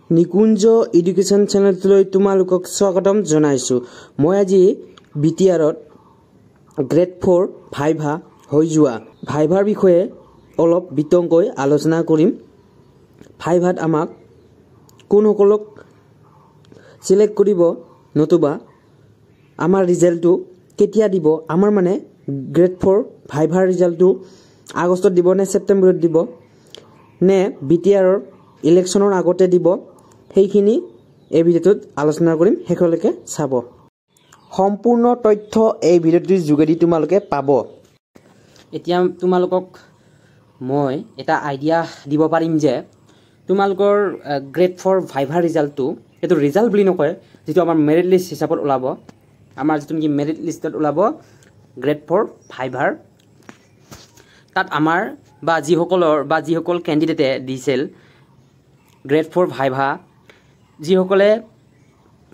নিকুঞ্জ education চেনেলটোলৈ তোমালোকক স্বাগতম জনাইছো। মই আজি বিটিআৰত গ্ৰেড 4 ভাইভা হৈ যোৱা ভাইভাৰ বিষয়ে অলপ বিতংকৈ আলোচনা কৰিম। ভাইভাত আমাক কোনসকলক সিলেক্ট কৰিব নতুবা আমাৰ ৰিজাল্টটো কেতিয়া দিব, আমাৰ মানে গ্ৰেড 4 ভাইভাৰ ৰিজাল্টটো আগষ্টত দিব নে ছেপ্টেম্বৰত দিব নে বিটিআৰৰ ইলেকশ্যনৰ আগতে দিব, সেইখিনি এই ভিডিঅ'টোত আলোচনা কৰিম। শেষলৈকে চাব। সম্পূৰ্ণ তথ্য এই ভিডিঅ'টোৰ যোগেদি তোমালোকে পাব। এতিয়া তোমালোকক মই এটা আইডিয়া দিব পাৰিম যে তোমালোকৰ গ্ৰেড 4 ভাইভাৰ ৰিজাল্টটো, এইটো ৰিজাল্ট বুলি নকয়, যিটো আমাৰ মেৰিট লিষ্ট হিচাপত ওলাব, আমাৰ যিটো নেকি মেৰিট লিষ্টত ওলাব গ্ৰেড 4 ভাইভাৰ, তাত আমাৰ যিসকল কেণ্ডিডেটে দিছিল গ্ৰেড 4 ভাইভা, যিসকলে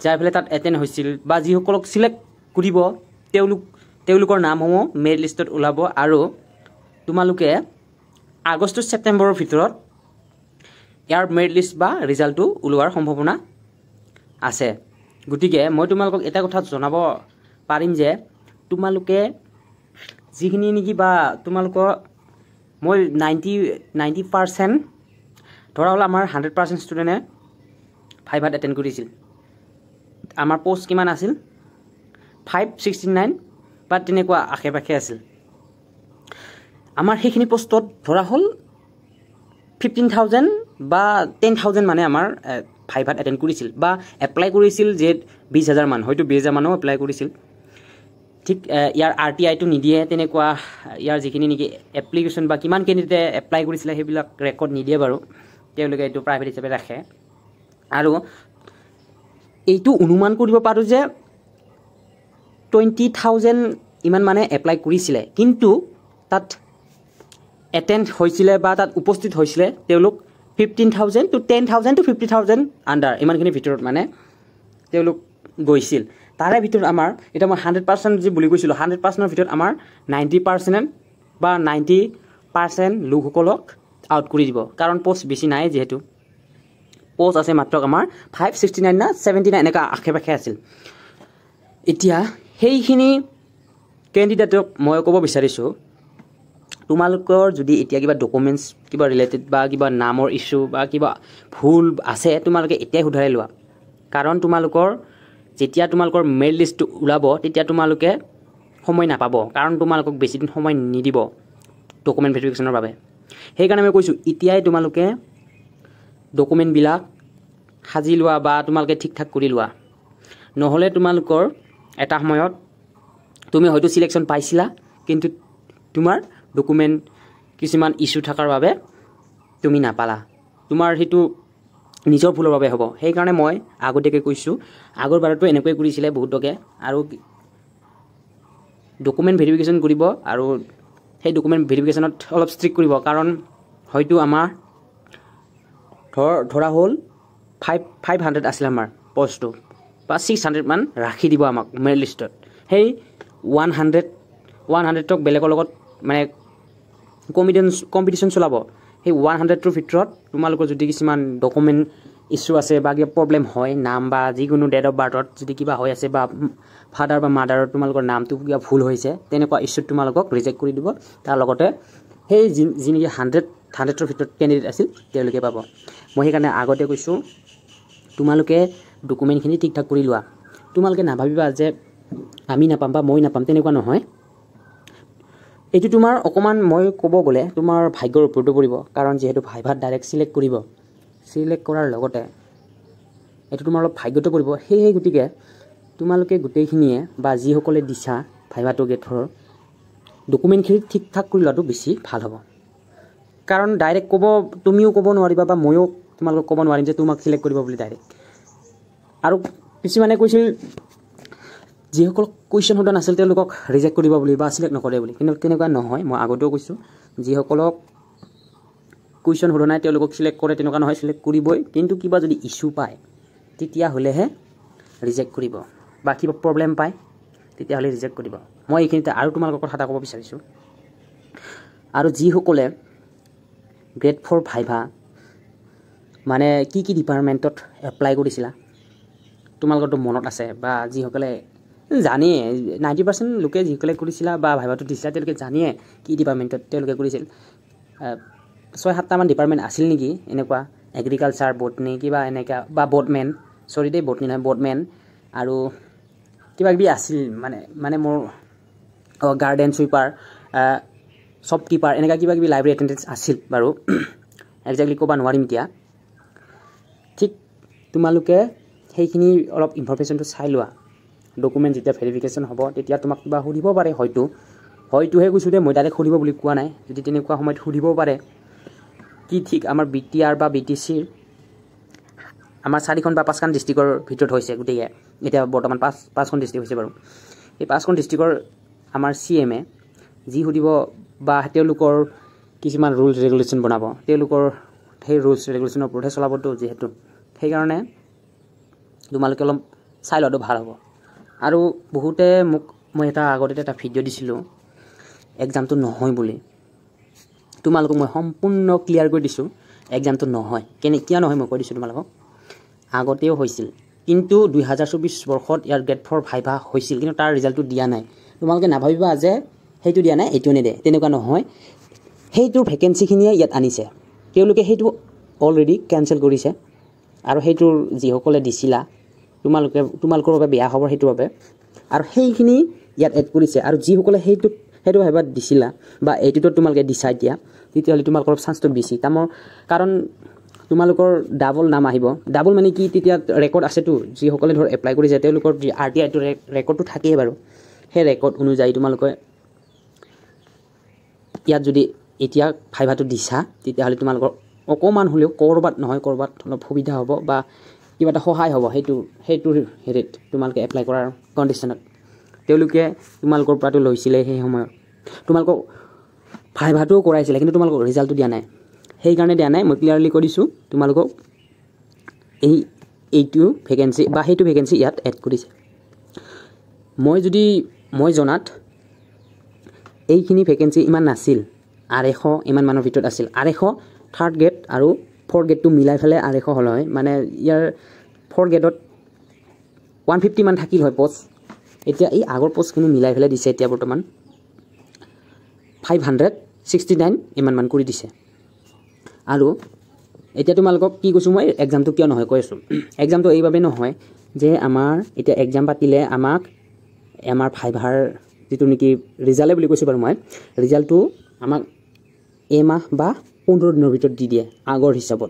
যাই পেলাই তাত এটেণ্ড হৈছিল বা যিসকলক চিলেক্ট কৰিব তেওঁলোকৰ নামসমূহ মেৰিট লিষ্টত ওলাব আৰু তোমালোকে আগষ্ট ছেপ্টেম্বৰৰ ভিতৰত ইয়াৰ মেৰিট লিষ্ট বা ৰিজাল্টটো ওলোৱাৰ সম্ভাৱনা আছে। গতিকে মই তোমালোকক এটা কথা জনাব পাৰিম যে তোমালোকে যিখিনি নেকি বা তোমালোকৰ মই 90% ধৰা হ'ল আমাৰ 100% ষ্টুডেণ্টে ভাইভাত এটেণ্ড কৰিছিল। আমাৰ পোষ্ট কিমান আছিল? 569 বা তেনেকুৱা আশে পাশে আছিল। আমাৰ সেইখিনি পোষ্টত ধৰা হ'ল 15,000 বা 10,000 মানে আমাৰ ভাইভাত এটেণ্ড কৰিছিল বা এপ্লাই কৰিছিল যে 20,000 মান, হয়তো 20,000 মানো এপ্লাই কৰিছিল। ঠিক ইয়াৰ RTIটো নিদিয়ে, তেনেকুৱা ইয়াৰ যিখিনি নেকি এপ্লিকেশ্যন বা কিমান কেণ্ডিডেটে এপ্লাই কৰিছিলে সেইবিলাক ৰেকৰ্ড নিদিয়ে বাৰু, তেওঁলোকে এইটো প্ৰাইভেট হিচাপে ৰাখে। আৰু এইটো অনুমান কৰিব পাৰোঁ যে 20,000 ইমান মানে এপ্লাই কৰিছিলে, কিন্তু তাত এটেণ্ড হৈছিলে বা তাত উপস্থিত হৈছিলে তেওঁলোক 15,000 to 10,000 to 50,000 আণ্ডাৰ, ইমানখিনিৰ ভিতৰত মানে তেওঁলোক গৈছিল। তাৰে ভিতৰত আমাৰ এতিয়া মই 100% যি বুলি কৈছিলোঁ, 100%ৰ ভিতৰত আমাৰ 90% বা 90% লোকসকলক আউট কৰি দিব, কাৰণ পোষ্ট বেছি নাই, যিহেতু পোষ্ট আছে মাত্ৰ আমাৰ 569 না 79 এনেকুৱা আশে পাশে আছিল। এতিয়া সেইখিনি কেণ্ডিডেটক মই ক'ব বিচাৰিছোঁ, তোমালোকৰ যদি এতিয়া কিবা ডকুমেণ্টছ কিবা ৰিলেটেড বা কিবা নামৰ ইছ্যু বা কিবা ভুল আছে, তোমালোকে এতিয়াই শুধৰাই লোৱা, কাৰণ যেতিয়া তোমালোকৰ মেৰিট লিষ্টটো ওলাব তেতিয়া তোমালোকে সময় নাপাব, কাৰণ তোমালোকক বেছিদিন সময় নিদিব ডকুমেণ্ট ভেৰিফিকেশ্যনৰ বাবে। সেইকাৰণে মই কৈছোঁ এতিয়াই তোমালোকে ডকুমেণ্টবিলাক সাজি লোৱা বা তোমালোকে ঠিক ঠাক কৰি লোৱা, নহ'লে তোমালোকৰ এটা সময়ত তুমি হয়তো চিলেকশ্যন পাইছিলা, কিন্তু তোমাৰ ডকুমেণ্ট কিছুমান ইছ্যু থকাৰ বাবে তুমি নাপালা, তোমাৰ সেইটো নিজৰ ভুলৰ বাবে হ'ব। সেইকাৰণে মই আগতীয়াকৈ কৈছোঁ, আগৰবাৰতো এনেকৈ কৰিছিলে বহুতকে, আৰু ডকুমেণ্ট ভেৰিফিকেশ্যন কৰিব আৰু সেই ডকুমেণ্ট ভেৰিফিকেশ্যনত অলপ ষ্ট্ৰিক্ট কৰিব, কাৰণ হয়তো আমাৰ ধৰা হ'ল 500 আছিল আমাৰ পোষ্টটো, বা 600 মান ৰাখি দিব আমাক মেৰিট লিষ্টত। সেই 100ক বেলেগৰ লগত মানে কম্পিটিশ্যন চলাব। সেই 100টোৰ ভিতৰত তোমালোকৰ যদি কিছুমান ডকুমেণ্ট ইছ্যু আছে বা কিবা প্ৰব্লেম হয়, নাম বা যিকোনো ডেট অফ বাৰ্থত যদি কিবা হৈ আছে বা ফাদাৰ বা মাদাৰৰ তোমালোকৰ নামটো কিবা ভুল হৈছে, তেনেকুৱা ইছ্যুত তোমালোকক ৰিজেক্ট কৰি দিব। তাৰ লগতে সেই যি নেকি 100ৰ ভিতৰত কেণ্ডিডেট আছিল তেওঁলোকে পাব। মই সেইকাৰণে আগতে কৈছোঁ তোমালোকে ডকুমেণ্টখিনি ঠিক ঠাক কৰি লোৱা। তোমালোকে নাভাবিবা যে আমি নাপাম বা মই নাপাম, তেনেকুৱা নহয়। এইটো তোমাৰ অকণমান মই ক'ব গ'লে তোমাৰ ভাগ্যৰ ওপৰতো পৰিব, কাৰণ যিহেতু ভাইভাত ডাইৰেক্ট চিলেক্ট কৰিব, চিলেক্ট কৰাৰ লগতে এইটো তোমাৰ অলপ ভাগ্যটো পৰিব। সেয়ে গতিকে তোমালোকে গোটেইখিনিয়ে বা যিসকলে দিছা ভাইভাটো গ্ৰেড 4 ডকুমেণ্টখিনি ঠিক ঠাক কৰি লোৱাটো বেছি ভাল হ'ব, কাৰণ ডাইৰেক্ট তুমিও ক'ব নোৱাৰিবা বা ময়ো তোমালোকক ক'ব নোৱাৰিম যে তোমাক চিলেক্ট কৰিব বুলি ডাইৰেক্ট। আৰু কিছুমানে কৈছিল যিসকল কুৱেশ্যন সোধা নাছিল তেওঁলোকক ৰিজেক্ট কৰিব বুলি বা চিলেক্ট নকৰে বুলি, কিন্তু তেনেকুৱা নহয়। মই আগতেও কৈছোঁ যিসকলক কুৱেশ্যন সোধা নাই তেওঁলোকক চিলেক্ট কৰে, তেনেকুৱা নহয়, চিলেক্ট কৰিবই, কিন্তু কিবা যদি ইছ্যু পায় তেতিয়াহ'লেহে ৰিজেক্ট কৰিব, বা কিবা প্ৰব্লেম পায় তেতিয়াহ'লে ৰিজেক্ট কৰিব। মই এইখিনিতে আৰু তোমালোকৰ কথা এটা ক'ব বিচাৰিছোঁ, আৰু যিসকলে গ্ৰেড 4 ভাইভা মানে কি কি ডিপাৰ্টমেণ্টত এপ্লাই কৰিছিলা তোমালোকৰতো মনত আছে বা যিসকলে জানিয়ে 90% লোকে যিসকলে কৰিছিলা বা ভাইভাটো দিছিলা তেওঁলোকে জানিয়ে কি ডিপাৰ্টমেণ্টত তেওঁলোকে কৰিছিল 6-7টামান ডিপাৰ্টমেণ্ট আছিল নেকি এনেকুৱা এগ্ৰিকালচাৰ বটনি কিবা এনেকা বা বটমেন সৰি দেই বটনি নহয় বটমেন আৰু কিবা কিবি আছিল মানে মোৰ গাৰ্ডেন সুইপাৰ শ্বপকিপাৰ এনেকা কিবা কিবি লাইব্ৰেৰী এটেণ্ডেন্স আছিল বাৰু একজেক্টলি ক'ব নোৱাৰিম এতিয়া ঠিক তোমালোকে সেইখিনি অলপ ইনফৰমেশ্যনটো চাই লোৱা ডকুমেণ্ট যেতিয়া ভেৰিফিকেশ্যন হ'ব তেতিয়া তোমাক কিবা সুধিব পাৰে হয়তোহে কৈছোঁ দে মই ডাইৰেক্ট সুধিব বুলি কোৱা নাই যদি তেনেকুৱা সময়ত সুধিব পাৰে কি ঠিক আমাৰ BTR বা BTCৰ আমাৰ 4খন বা 5খন ডিষ্ট্ৰিক্টৰ ভিতৰত হৈছে গোটেই এতিয়া বৰ্তমান 5খন ডিষ্ট্ৰিক্ট হৈছে বাৰু এই 5খন ডিষ্ট্ৰিক্টৰ আমাৰ CMে যি সুধিব বা তেওঁলোকৰ কিছুমান ৰুলছ ৰেগুলেশ্যন বনাব তেওঁলোকৰ সেই ৰুলছ ৰেগুলেশ্যনৰ ওপৰতহে চলাবতো যিহেতু সেইকাৰণে তোমালোকে অলপ চাই লোৱাটো ভাল হ'ব আৰু বহুতে মোক মই আগতে এটা ভিডিঅ' দিছিলোঁ এক্সামটো নহয় বুলি তোমালোকক মই সম্পূৰ্ণ ক্লিয়াৰ কৰি দিছোঁ এক্সামটো নহয় কিয় নহয় মই কৈ দিছোঁ তোমালোকক আগতেও হৈছিল কিন্তু 2024 বৰ্ষত ইয়াৰ গ্ৰেড 4 ভাইভা হৈছিল কিন্তু তাৰ ৰিজাল্টটো দিয়া নাই তোমালোকে নাভাবিবা যে সেইটো দিয়া নাই এইটো নেদে তেনেকুৱা নহয় সেইটোৰ ভেকেঞ্চিখিনিয়ে ইয়াত আনিছে তেওঁলোকে সেইটো অলৰেডি কেনচেল কৰিছে আৰু সেইটোৰ যিসকলে দিছিলা তোমালোকৰ বাবে বেয়া খবৰ সেইটোৰ বাবে আৰু সেইখিনি ইয়াত এড কৰিছে আৰু যিসকলে সেইটো ভাইভাত দিছিলা বা এইটোত তোমালোকে দিছা এতিয়া তেতিয়াহ'লে তোমালোকৰ চান্সটো বেছি কাৰণ তোমালোকৰ ডাবল নাম আহিব ডাবল মানে কি তেতিয়া ৰেকৰ্ড আছেতো যিসকলে ধৰ এপ্লাই কৰিছে তেওঁলোকৰ RTIটো ৰেকৰ্ডটো থাকেই বাৰু সেই ৰেকৰ্ড অনুযায়ী তোমালোকে ইয়াত যদি এতিয়া ভাইভাটো দিছা তেতিয়াহ'লে তোমালোকৰ অকণমান হ'লেও ক'ৰবাত নহয় ক'ৰবাত অলপ সুবিধা হ'ব বা কিবা এটা সহায় হ'ব সেইটোৰ হেৰিত তোমালোকে এপ্লাই কৰাৰ কণ্ডিশ্যনত তেওঁলোকে তোমালোকৰ পৰাটো লৈছিলে সেই সময়ত তোমালোকক ভাইভাটোও কৰাইছিলে কিন্তু তোমালোকক ৰিজাল্টটো দিয়া নাই সেইকাৰণে দিয়া নাই মই ক্লিয়াৰলি কৈ দিছোঁ তোমালোকক এইটো ভেকেঞ্চি বা সেইটো ভেকেঞ্চি ইয়াত এড কৰিছে মই জনাত এইখিনি ভেকেঞ্চি ইমান নাছিল 250 ইমান মানৰ ভিতৰত আছিল 250 থাৰ্ড গ্ৰেড আৰু 4th গ্ৰেডটো মিলাই ফেলে 250 হ'ল হয় মানে ইয়াৰ 4th গ্ৰেডত 150 মান থাকিল হয় পোষ্ট এতিয়া এই আগৰ পোষ্টখিনি মিলাই ফেলে দিছে এতিয়া বৰ্তমান 569 ইমান মান কৰি দিছে আৰু এতিয়া তোমালোকক কি কৈছোঁ মই এক্সামটো কিয় নহয় কৈ আছোঁ এক্সামটো এইভাবে নহয় যে আমাৰ এতিয়া এক্সাম পাতিলে আমাৰ ভাইভাৰ যিটো নেকি ৰিজাল্টে বুলি কৈছোঁ বাৰু মই ৰিজাল্টটো আমাক এমাহ বা 15 দিনৰ ভিতৰত দি দিয়ে আগৰ হিচাপত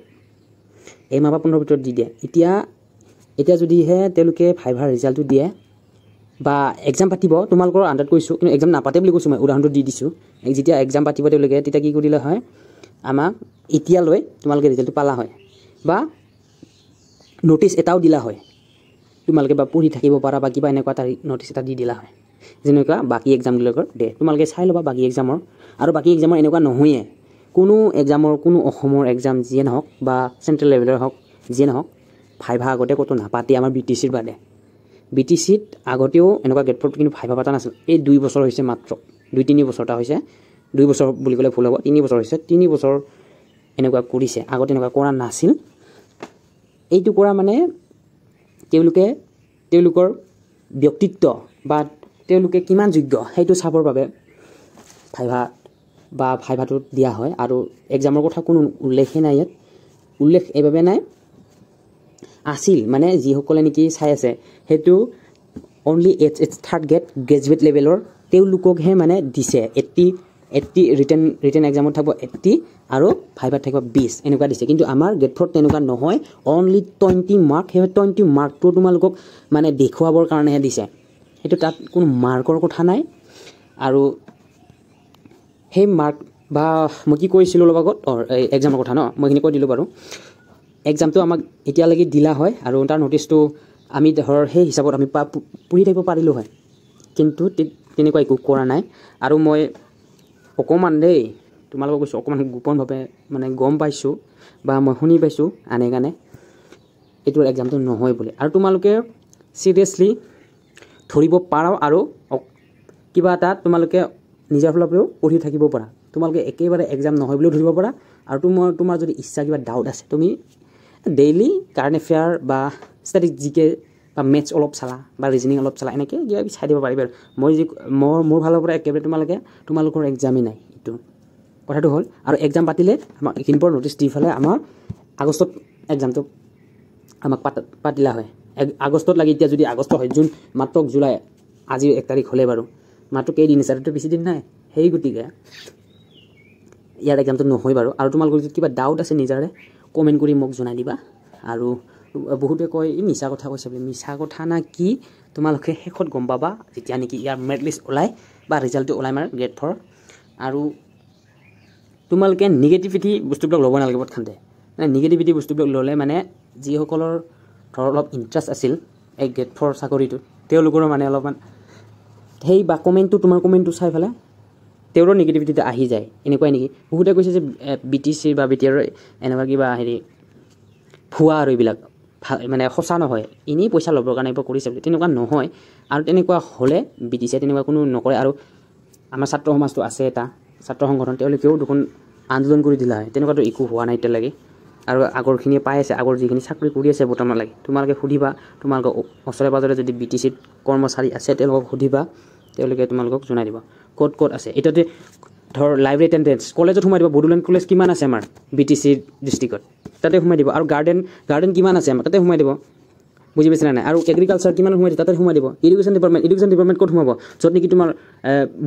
এমাহ বা 15 ভিতৰত দি দিয়ে এতিয়া যদিহে তেওঁলোকে ভাইভাৰ ৰিজাল্টটো দিয়ে বা এক্সাম পাতিব তোমালোকৰ আণ্ডাৰত কৈছোঁ কিন্তু এক্সাম নাপাতে বুলি কৈছোঁ মই উদাহৰণটো দি দিছোঁ যেতিয়া এক্সাম পাতিব তেওঁলোকে তেতিয়া কি কৰিলে হয় আমাক এতিয়ালৈ তোমালোকে ৰিজাল্টটো পালা হয় বা নটিচ এটাও দিলা হয় তোমালোকে বা পঢ়ি থাকিব পাৰা বা কিবা এনেকুৱা এটা নটিচ এটা দি দিলা হয় যেনেকুৱা বাকী এক্সামবিলাকৰ দে তোমালোকে চাই ল'বা বাকী এক্সামৰ আৰু বাকী এক্সামৰ এনেকুৱা নহয়ে কোনো এক্সামৰ কোনো অসমৰ এক্সাম যিয়ে নহওক বা চেণ্ট্ৰেল লেভেলৰ হওক যিয়ে নহওক ভাইভা আগতে ক'তো নাপাতে আমাৰ BTCৰ বাদে BTCত আগতেও এনেকুৱা গ্ৰেড 4 কিন্তু ভাইভা পাতা নাছিল এই 2 বছৰ হৈছে মাত্ৰ 2-3 বছৰটা হৈছে 2 বছৰ বুলি ক'লে ভুল হ'ব 3 বছৰ হৈছে 3 বছৰ এনেকুৱা কৰিছে আগতে এনেকুৱা কৰা নাছিল এইটো কৰা মানে তেওঁলোকৰ ব্যক্তিত্ব বা তেওঁলোকে কিমান যোগ্য সেইটো চাবৰ বাবে ভাইভাটো দিয়া হয় আৰু এক্সামৰ কথা কোনো উল্লেখে নাই ইয়াত উল্লেখ এইভাবে নাই আছিল মানে যিসকলে নেকি চাই আছে সেইটো অনলি থাৰ্ড গ্ৰেজুৱেট লেভেলৰ তেওঁলোককহে মানে দিছে 80 ৰিটেন এক্সামত থাকিব 80 আৰু ভাইভাত থাকিব 20 এনেকুৱা দিছে কিন্তু আমাৰ গ্ৰেড 4 তেনেকুৱা নহয় অনলি 20 মাৰ্ক সেই 20 মাৰ্কটো তোমালোকক মানে দেখুৱাবৰ কাৰণেহে দিছে সেইটো তাত কোনো মাৰ্কৰ কথা নাই আৰু সেই মাৰ্ক বা মই কি কৈছিলোঁ অলপ আগত এক্সামৰ কথা ন মই এইখিনি কৈ দিলোঁ বাৰু এক্সামটো আমাক এতিয়ালৈকে দিলা হয় আৰু তাৰ নটিচটো আমি ধৰ সেই হিচাপত আমি পঢ়ি থাকিব পাৰিলোঁ হয় কিন্তু তেনেকুৱা একো কৰা নাই আৰু মই অকণমান দেই তোমালোকক কৈছোঁ অকণমান গোপনভাৱে মানে গম পাইছোঁ বা মই শুনি পাইছোঁ আনে কানে এইটোৰ এক্সামটো নহয় বুলি আৰু তোমালোকে চিৰিয়াছলি ধৰিব পাৰা আৰু কিবা এটা তোমালোকে নিজৰ ফালৰ পৰাও পঢ়ি থাকিব পাৰা তোমালোকে একেবাৰে এক্সাম নহয় বুলিও ধৰিব পাৰা আৰু তোমাৰ যদি ইচ্ছা কিবা ডাউট আছে তুমি ডেইলি কাৰেণ্ট এফেয়াৰ বা ষ্টেটিক জিকে বা মেথছ অলপ চালা বা ৰিজনিং অলপ চালা এনেকৈ কিবা কিবি চাই দিব পাৰিবা আৰু মোৰ ফালৰ পৰা একেবাৰে তোমালোকৰ এক্সামেই নাই এইটো কথাটো হ'ল আৰু এক্সাম পাতিলে আমাক এইখিনিৰ পৰা ন'টিচ দি পেলাই আমাৰ আগষ্টত এক্সামটো আমাক পাতিলা হয় আগষ্টত লাগি এতিয়া যদি আগষ্ট হয় জুন মাত্ৰ জুলাই আজি 1 তাৰিখ হ'লে বাৰু মাত্ৰ কেইদিন আছে আৰু বেছি দিন নাই সেই গতিকে ইয়াৰ এক্সামটো নহয় বাৰু আৰু তোমালোকৰ যদি কিবা ডাউট আছে নিজৰে কমেণ্ট কৰি মোক জনাই দিবা আৰু বহুতে কয় এই মিছা কথা কৈছে বুলি মিছা কথা না কি তোমালোকে শেষত গম পাবা যেতিয়া নেকি ইয়াৰ মেৰিট লিষ্ট ওলাই বা ৰিজাল্টটো ওলাই মানে গ্ৰেড 4 আৰু তোমালোকে নিগেটিভিটি বস্তুবিলাক ল'ব নালাগে প্ৰথমতে মানে নিগেটিভিটি বস্তুবিলাক ল'লে মানে যিসকলৰ ধৰ অলপ ইণ্টাৰেষ্ট আছিল এই গ্ৰেড 4 চাকৰিটোত তেওঁলোকৰ মানে অলপমান সেই বা কমেণ্টটো তোমাৰ কমেণ্টটো চাই পেলাই তেওঁৰো নিগেটিভিটিটো আহি যায় এনেকুৱাই নেকি বহুতে কৈছে যে BTC বা BTR এনেকুৱা কিবা হেৰি ভুৱা আৰু এইবিলাক মানে সঁচা নহয় এনেই পইচা ল'বৰ কাৰণে এইবোৰ কৰিছে তেনেকুৱা নহয় আৰু তেনেকুৱা হ'লে BTC তেনেকুৱা কোনো নকৰে আৰু আমাৰ ছাত্ৰ সমাজটো আছে এটা ছাত্ৰ সংগঠন তেওঁলোকেও দেখোন আন্দোলন কৰি দিলা হয় তেনেকুৱাতো একো হোৱা নাই এতিয়ালৈকে আৰু আগৰখিনিয়ে পাই আছে আগৰ যিখিনি চাকৰি কৰি আছে বৰ্তমানলৈকে তোমালোকে সুধিবা তোমালোকৰ ওচৰে পাজৰে যদি BTC কৰ্মচাৰী আছে তেওঁলোকক সুধিবা তেওঁলোকে তোমালোকক জনাই দিব ক'ত আছে এটাতে ধৰ লাইব্ৰেৰী এটেণ্ডেন্স কলেজত সোমাই দিব বড়োলেণ্ড কলেজ কিমান আছে আমাৰ BTC ডিষ্ট্ৰিক্টত তাতে সোমাই দিব আৰু গাৰ্ডেন কিমান আছে আমাৰ তাতে সোমাই দিব বুজি পাইছে নাই আৰু এগ্ৰিকালচাৰ কিমান সোমাই দিব তাতে সোমাই দিব এডুকেশ্যন ডিপাৰ্টমেণ্ট ক'ত সোমাব য'ত নেকি তোমাৰ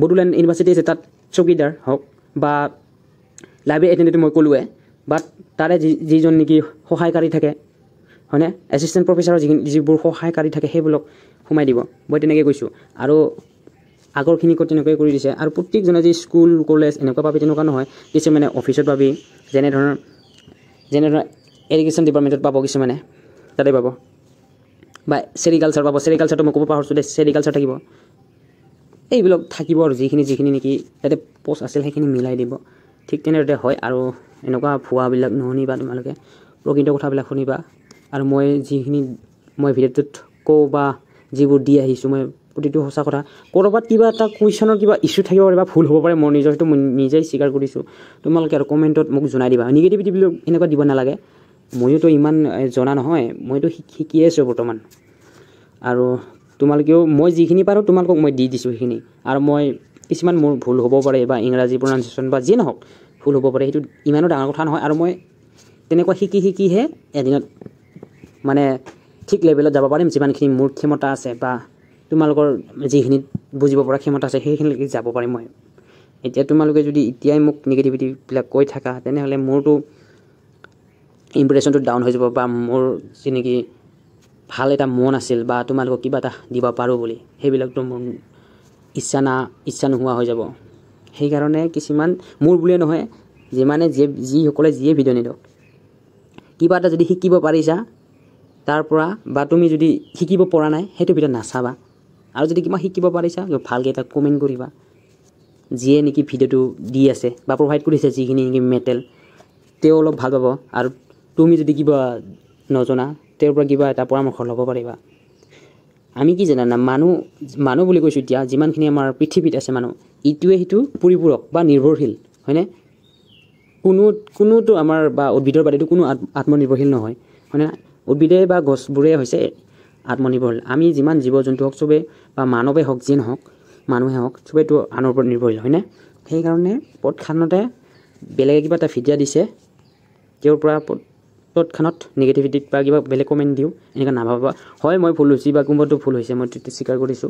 বড়োলেণ্ড ইউনিভাৰ্চিটি আছে তাত চকীদাৰ হওক বা লাইব্ৰেৰী এটেণ্ডেণ্ট মই ক'লোৱে বা তাৰে যিজন নেকি সহায়কাৰী থাকে হয়নে এছিষ্টেণ্ট প্ৰফেচাৰৰ যিবোৰ সহায়কাৰী থাকে সেইবোৰক সোমাই দিব মই তেনেকৈ কৈছোঁ আৰু আগৰখিনিকো তেনেকৈ কৰি দিছে আৰু প্ৰত্যেকজনে যি স্কুল কলেজ এনেকুৱা পাবি তেনেকুৱা নহয় কিছুমানে অফিচত পাবি যেনে ধৰণৰ এডুকেশ্যন ডিপাৰ্টমেণ্টত পাব কিছুমানে তাতে পাব বা চেৰিকালচাৰ পাব চেৰিকালচাৰটো মই ক'ব পাহৰিছোঁ দে চেৰিকালচাৰ থাকিব এইবিলাক থাকিব আৰু যিখিনি নেকি তাতে পোষ্ট আছিল সেইখিনি মিলাই দিব ঠিক তেনেদৰে হয় আৰু এনেকুৱা ভুৱাবিলাক নুশুনিবা তোমালোকে প্ৰকৃত কথাবিলাক শুনিবা আৰু মই ভিডিঅ'টোত কওঁ বা যিবোৰ দি আহিছোঁ মই প্ৰতিটো সঁচা কথা ক'ৰবাত কিবা এটা কুৱেশ্যনৰ কিবা ইছ্যু থাকিব পাৰে বা ভুল হ'ব পাৰে মই সেইটো মই নিজেই স্বীকাৰ কৰিছোঁ তোমালোকে আৰু কমেণ্টত মোক জনাই দিবা নিগেটিভিটিবিলাক এনেকুৱা দিব নালাগে ময়োতো ইমান জনা নহয় মইতো শিকিয়ে আছোঁ বৰ্তমান আৰু তোমালোকেও মই যিখিনি পাৰোঁ তোমালোকক মই দি দিছোঁ সেইখিনি আৰু মই কিছুমান মোৰ ভুল হ'ব পাৰে বা ইংৰাজী প্ৰনাউন্সিয়েশ্যন বা যিয়ে নহওক ভুল হ'ব পাৰে সেইটো ইমানো ডাঙৰ কথা নহয় আৰু মই তেনেকুৱা শিকিহে এদিনত মানে ঠিক লেভেলত যাব পাৰিম যিমানখিনি মোৰ ক্ষমতা আছে বা তোমালোকৰ যিখিনি বুজিব পৰা ক্ষমতা আছে সেইখিনিলৈকে যাব পাৰিম মই এতিয়া তোমালোকে যদি এতিয়াই মোক নিগেটিভিটিবিলাক কৈ থাকা তেনেহ'লে মোৰতো ইম্প্ৰেশ্যনটো ডাউন হৈ যাব বা মোৰ যি নেকি ভাল এটা মন আছিল বা তোমালোকক কিবা এটা দিব পাৰোঁ বুলি সেইবিলাকতো মোৰ ইচ্ছা নোহোৱা হৈ যাব সেইকাৰণে কিছুমান মোৰ বুলিয়ে নহয় যিসকলে যিয়ে ভিডিঅ' নিদিয়ক কিবা এটা যদি শিকিব পাৰিছা তাৰ পৰা বা তুমি যদি শিকিব পৰা নাই সেইটো ভিডিঅ' নাচাবা আৰু যদি কিবা শিকিব পাৰিছা ভালকৈ এটা কমেণ্ট কৰিবা যিয়ে নেকি ভিডিঅ'টো দি আছে বা প্ৰভাইড কৰিছে যিখিনি নেকি মেটেৰিয়েল তেওঁ অলপ ভাল পাব আৰু তুমি যদি কিবা নজনা তেওঁৰ পৰা কিবা এটা পৰামৰ্শ ল'ব পাৰিবা আমি কি জানা মানুহ বুলি কৈছোঁ এতিয়া যিমানখিনি আমাৰ পৃথিৱীত আছে মানুহ ইটোৱে সিটো পৰিপূৰক বা নিৰ্ভৰশীল হয়নে কোনোতো আমাৰ বা উদ্ভিদৰ বাদেতো কোনো আত্মনিৰ্ভৰশীল নহয় হয়নে উদ্ভিদে বা গছবোৰে হৈছে আত্মনিৰ্ভৰশীল আমি যিমান জীৱ জন্তু হওক চবেই বা মানৱে হওক যিয়ে নহওক মানুহে হওক চবেইতো আনৰ ওপৰত নিৰ্ভৰশীল হয়নে সেইকাৰণে তৎক্ষণতে বেলেগে কিবা এটা ভিডিঅ' দিছে তেওঁৰ পৰা তৎক্ষণত নিগেটিভিটিত বা কিবা বেলেগ কমেণ্ট দিওঁ এনেকৈ নাভাবা হয় মই ভুল হৈছোঁ বা কোনোবাটো ভুল হৈছে মই সেইটো স্বীকাৰ কৰিছোঁ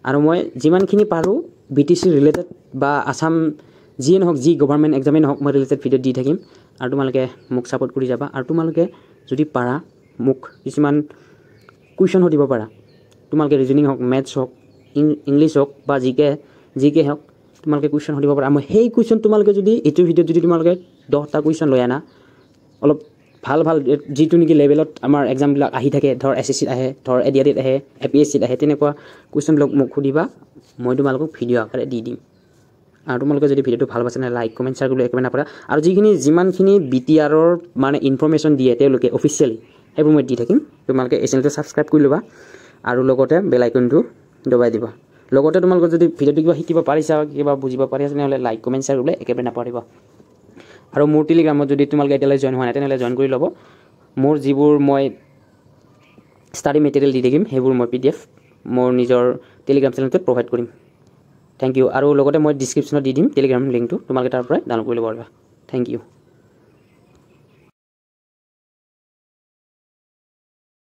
আৰু মই যিমানখিনি পাৰোঁ BTC ৰিলেটেড বা আছাম যিয়ে নহওক যি গভৰ্ণমেণ্ট এক্সামেই নহওক মই ৰিলেটেড ভিডিঅ' দি থাকিম আৰু তোমালোকে মোক ছাপোৰ্ট কৰি যাবা আৰু তোমালোকে যদি পাৰা মোক কিছুমান কুৱেশ্যন সুধিব পাৰা তোমালোকে ৰিজনিং হওক মেথছ হওক ইংলিছ হওক বা জিকে হওক তোমালোকে কুৱেশ্যন সুধিব পাৰা মই সেই কুৱেশ্যন তোমালোকে যদি এইটো ভিডিঅ'ত যদি তোমালোকে 10টা কুৱেশ্যন লৈ আনা অলপ ভাল যিটো নেকি লেভেলত আমাৰ এক্সামবিলাক আহি থাকে ধৰ SSCত আহে ধৰ ADREত আহে APSCত আহে তেনেকুৱা কুৱেশ্যনবিলাক মোক সুধিবা মই তোমালোকক ভিডিঅ' আকাৰে দি দিম আৰু তোমালোকে যদি ভিডিঅ'টো ভাল পাইছে লাইক কমেণ্ট শ্বেয়াৰ কৰিবলৈ একেবাৰে নাপাৰা আৰু যিমানখিনি BTRৰ মানে ইনফৰমেশ্যন দিয়ে তেওঁলোকে অফিচিয়েলি সেইবোৰ মই দি থাকিম তোমালোকে এই চেনেলটো ছাবস্ক্ৰাইব কৰি ল'বা আৰু লগতে বেল আইকনটো দবাই দিবা লগতে তোমালোকে যদি ভিডিঅ'টো কিবা শিকিব পাৰিছা কিবা বুজিব পাৰিছা তেনেহ'লে লাইক কমেণ্ট শ্বেয়াৰ কৰিবলৈ একেবাৰে নাপাহৰিবা আৰু মোৰ টেলিগ্ৰামত যদি তোমালোকে এতিয়ালৈ জইন হোৱা নাই তেনেহ'লে জইন কৰি ল'ব মোৰ যিবোৰ মই ষ্টাডি মেটেৰিয়েল দি থাকিম সেইবোৰ মই PDF মোৰ নিজৰ টেলিগ্ৰাম চেনেলটোত প্ৰভাইড কৰিম থেংক ইউ আৰু লগতে মই ডিছক্ৰিপশ্যনত দি দিম টেলিগ্ৰাম লিংকটো তোমালোকে তাৰ পৰাই ডাউনলোড কৰি ল'ব পাৰিবা থেংক ইউ